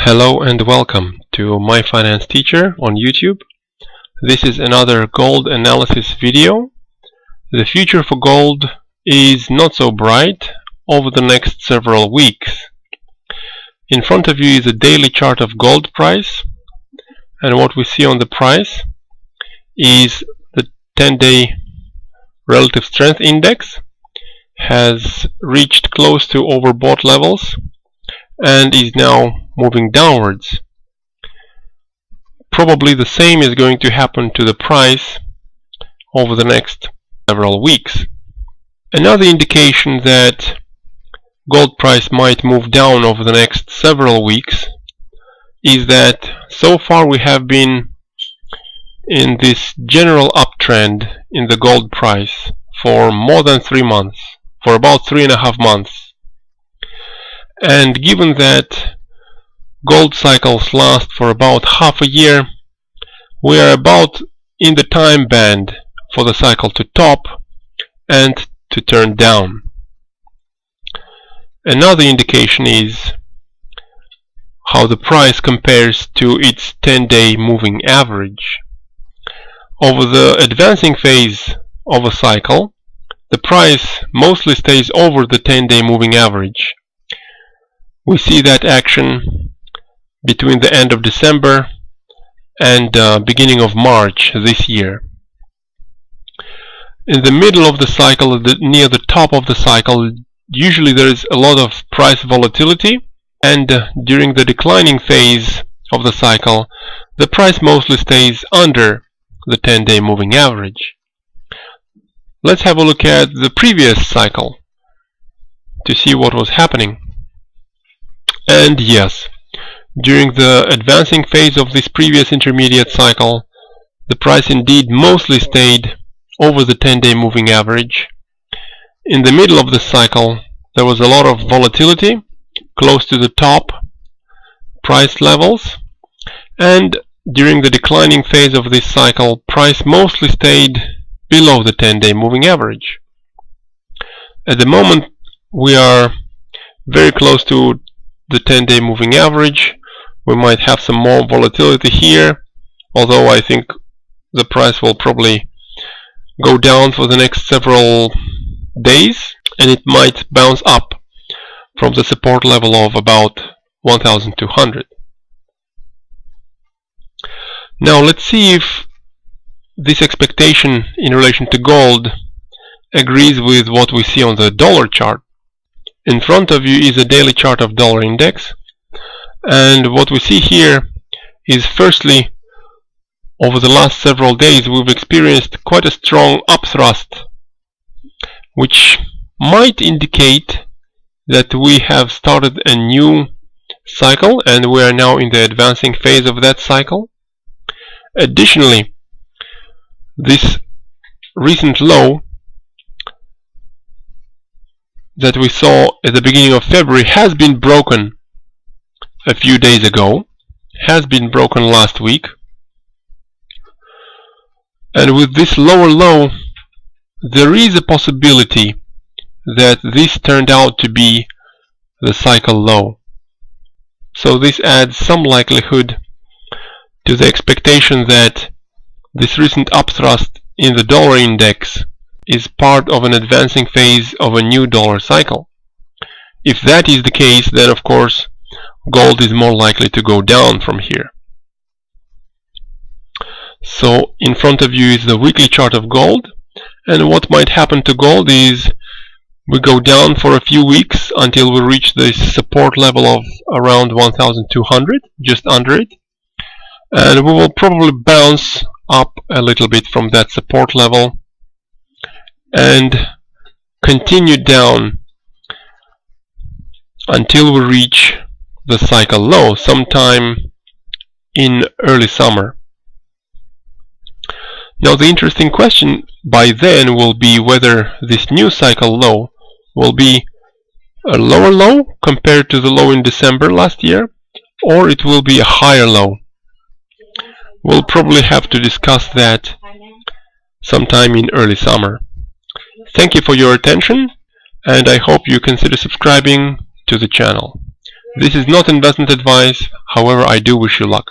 Hello and welcome to My Finance Teacher on YouTube. This is another gold analysis video. The future for gold is not so bright over the next several weeks. In front of you is a daily chart of gold price, and what we see on the price is the 10-day relative strength index has reached close to overbought levels and is now moving downwards. Probably the same is going to happen to the price over the next several weeks. Another indication that gold price might move down over the next several weeks is that so far we have been in this general uptrend in the gold price for more than 3 months, for about 3.5 months. And given that gold cycles last for about half a year, we are about in the time band for the cycle to top and to turn down. Another indication is how the price compares to its 10-day moving average. Over the advancing phase of a cycle, the price mostly stays over the 10-day moving average. We see that action between the end of December and beginning of March this year. In the middle of the cycle, near the top of the cycle, usually there is a lot of price volatility, and during the declining phase of the cycle, the price mostly stays under the 10-day moving average. Let's have a look at the previous cycle to see what was happening. And yes, during the advancing phase of this previous intermediate cycle, the price indeed mostly stayed over the 10-day moving average. In the middle of the cycle, there was a lot of volatility close to the top price levels, and during the declining phase of this cycle, price mostly stayed below the 10-day moving average. At the moment, we are very close to the 10-day moving average. We might have some more volatility here, although I think the price will probably go down for the next several days, and it might bounce up from the support level of about 1,200. Now let's see if this expectation in relation to gold agrees with what we see on the dollar chart. In front of you is a daily chart of dollar index, and what we see here is, firstly, over the last several days we've experienced quite a strong upthrust, which might indicate that we have started a new cycle and we are now in the advancing phase of that cycle. Additionally, this recent low that we saw at the beginning of February has been broken a few days ago, has been broken last week, and with this lower low there is a possibility that this turned out to be the cycle low. So this adds some likelihood to the expectation that this recent upthrust in the dollar index is part of an advancing phase of a new dollar cycle. If that is the case, then of course gold is more likely to go down from here. So in front of you is the weekly chart of gold, and what might happen to gold is we go down for a few weeks until we reach this support level of around 1,200, just under it, and we will probably bounce up a little bit from that support level and continue down until we reach the cycle low sometime in early summer. Now the interesting question by then will be whether this new cycle low will be a lower low compared to the low in December last year, or it will be a higher low. We'll probably have to discuss that sometime in early summer. Thank you for your attention, and I hope you consider subscribing to the channel. This is not investment advice, however I do wish you luck.